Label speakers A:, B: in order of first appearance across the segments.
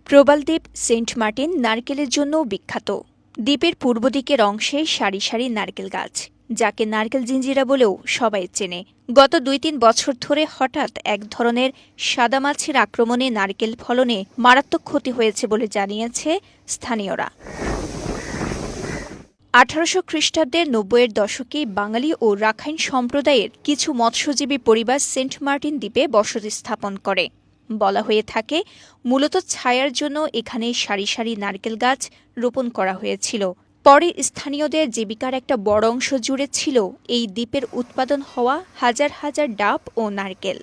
A: প্রবাল দ্বীপ Saint Martin নারকেলের জন্যও বিখ্যাত। দ্বীপের পূর্ব দিকের অংশে সারি সারি নারকেল গাছ, যাকে নারকেল জিঞ্জিরা বলেও সবাই চেনে। গত ২-৩ বছর ধরে হঠাৎ এক ধরনের সাদামাছির আক্রমণে নারকেল ফলনে মারাত্মক ক্ষতি হয়েছে বলে জানিয়েছে স্থানীয়রা। ১৮০০ খ্রিস্টাব্দের ৯০-এর দশকে বাঙালি ও রাখাইন সম্প্রদায়ের কিছু মৎস্যজীবী পরিবার সেন্ট মার্টিন দ্বীপে বসতি স্থাপন করে। বলা হয়ে থাকে, মূলত ছায়ার জন্য এখানে সারি সারি নারকেল গাছ রোপণ করা হয়েছিল। পরে স্থানীয়দের জীবিকার একটা বড় অংশ জুড়ে ছিল এই দ্বীপের উৎপাদন হওয়া হাজার হাজার ডাব ও নারকেল।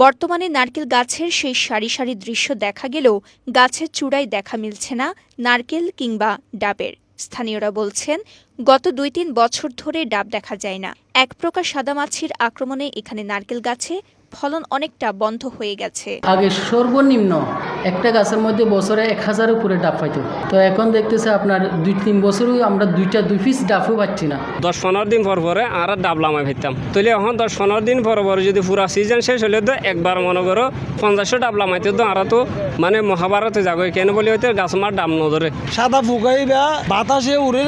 A: বর্তমানে নারকেল গাছের সেই সারি সারি দৃশ্য দেখা গেলেও গাছের চূড়ায় দেখা মিলছে না নারকেল কিংবা ডাবের। স্থানীয়রা বলছেন, গত ২-৩ বছর ধরে ডাব দেখা যায় না। এক প্রকার সাদামাছির আক্রমণে এখানে নারকেল গাছে ফলন অনেকটা বন্ধ হয়ে গেছে।
B: আগে সর্বনিম্ন একটা গাছের মধ্যে বছরে ১,০০০ উপরে ডাব পাইতো, তো এখন দেখতেছে আপনার ২-৩ বছরই আমরা ২ পিস ডাবও পাচ্ছি না।
C: ১০-১৫ দিন পর পরে আর ডাব লামাই ফেলতাম, তাহলে এখন ১০-১৫ দিন পর পরে যদি পুরা সিজন শেষ হলে তো একবার মনে করো ৫০০ ডাব লামাইতে তো আর তো মানে মহাভারতে যাগো কেন বলি হয়তো গাছ আমার ডাব নধরে।
D: সাদা ফুকাই বা বাতাসে উড়ে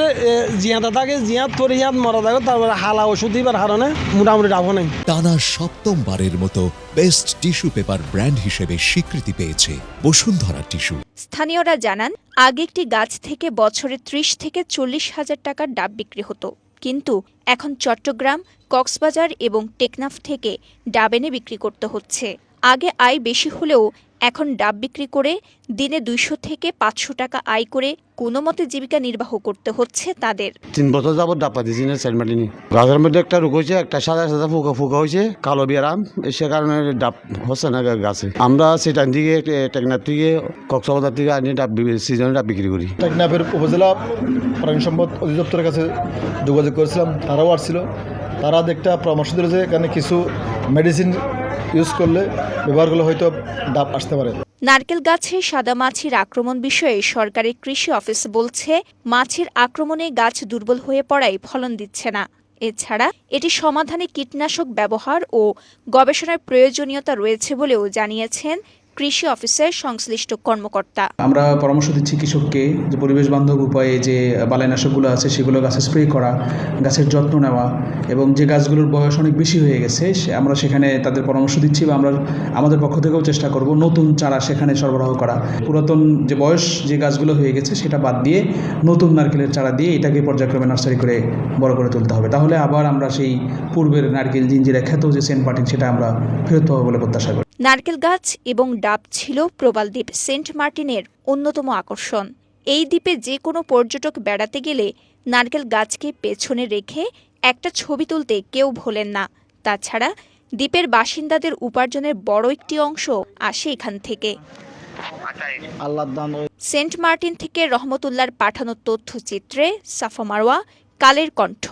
D: জিয়াতে থাকে, জিয়াত করে জিয়াত মরা থাকে, তারপরে হালা ওষুধ দিবার কারণে মোটামুটি ডাবও নেই।
E: টানা ৭মবারের মতো বেস্ট টিস্যু পেপার ব্র্যান্ড হিসেবে স্বীকৃতি পেয়েছে বসুন্ধরা টিস্যু।
A: স্থানীয়রা জানান, আগে একটি গাছ থেকে বছরে ৩০ থেকে ৪০ হাজার টাকার ডাব বিক্রি হতো, কিন্তু এখন চট্টগ্রাম, কক্সবাজার এবং টেকনাফ থেকে ডাব এনে বিক্রি করতে হচ্ছে। আগে আয় বেশি হলেও এখন ডাব বিক্রি করে দিনে ২০০ থেকে ৫০০ টাকা আয় করে কোনো মতে জীবিকা নির্বাহ করতে হচ্ছে তাদের।
F: ৩ বছর যাবত ডাব পাতিছি না সেন্ট মার্টিনে। গাছের মধ্যে একটা রোগ হয়েছে, একটা সাদা সাদা ফুকা হয়েছে, কালো বিয়ারাম, সে কারণে ডাব হচ্ছে না গাছে। আমরা সেটান থেকে টেকনাফ থেকে কক্সবাজার থেকে আনি ডাব সিজনে ডাব বিক্রি করি।
G: টেকনাফের উপজেলা প্রাণী সম্পদ অধিদপ্তরের কাছে যোগাযোগ করেছিলাম, তারাও আসছিল। তারা একটা পরামর্শ দিল যে এখানে কিছু মেডিসিন ইউজ করলে, ব্যবহার করলে হয়তো ডাব আসতে পারে।
A: নারকেল গাছে সাদামাছির আক্রমণ বিষয়ে সরকারি কৃষি অফিস বলছে, মাছির আক্রমণে গাছ দুর্বল হয়ে পড়ায় ফলন দিচ্ছে না। এছাড়া এটি সমাধানে কীটনাশক ব্যবহার ও গবেষণার প্রয়োজনীয়তা রয়েছে বলেও জানিয়েছেন কৃষি অফিসের সংশ্লিষ্ট কর্মকর্তা।
H: আমরা পরামর্শ দিচ্ছি কৃষককে যে পরিবেশ বান্ধব উপায়ে যে বালাইনাশকগুলো আছে সেগুলো গাছে স্প্রে করা, গাছের যত্ন নেওয়া, এবং যে গাছগুলোর বয়স অনেক বেশি হয়ে গেছে আমরা সেখানে তাদের পরামর্শ দিচ্ছি বা আমরা আমাদের পক্ষ থেকেও চেষ্টা করব নতুন চারা সেখানে সরবরাহ করা। পুরাতন যে বয়স যে গাছগুলো হয়ে গেছে সেটা বাদ দিয়ে নতুন নারকেলের চারা দিয়ে এটাকে পর্যায়ক্রমে নার্সারি করে বড় করে তুলতে হবে। তাহলে আবার আমরা সেই পূর্বের নারকেল জিঞ্জিরা খ্যাত যে সেন্ট মার্টিন সেটা আমরা ফেরত পাবো বলে প্রত্যাশা করি।
A: নারকেল গাছ এবং ডাব ছিল প্রবাল দ্বীপ সেন্ট মার্টিনের অন্যতম আকর্ষণ। এই দ্বীপে যে কোনো পর্যটক বেড়াতে গেলে নারকেল গাছকে পেছনে রেখে একটা ছবি তুলতে কেউ ভোলেন না। তাছাড়া দ্বীপের বাসিন্দাদের উপার্জনের বড় একটি অংশ আসে এখান থেকে। সেন্ট মার্টিন থেকে রহমতুল্লাহর পাঠানো তথ্যচিত্রে সাফা মারওয়া, কালের কণ্ঠ।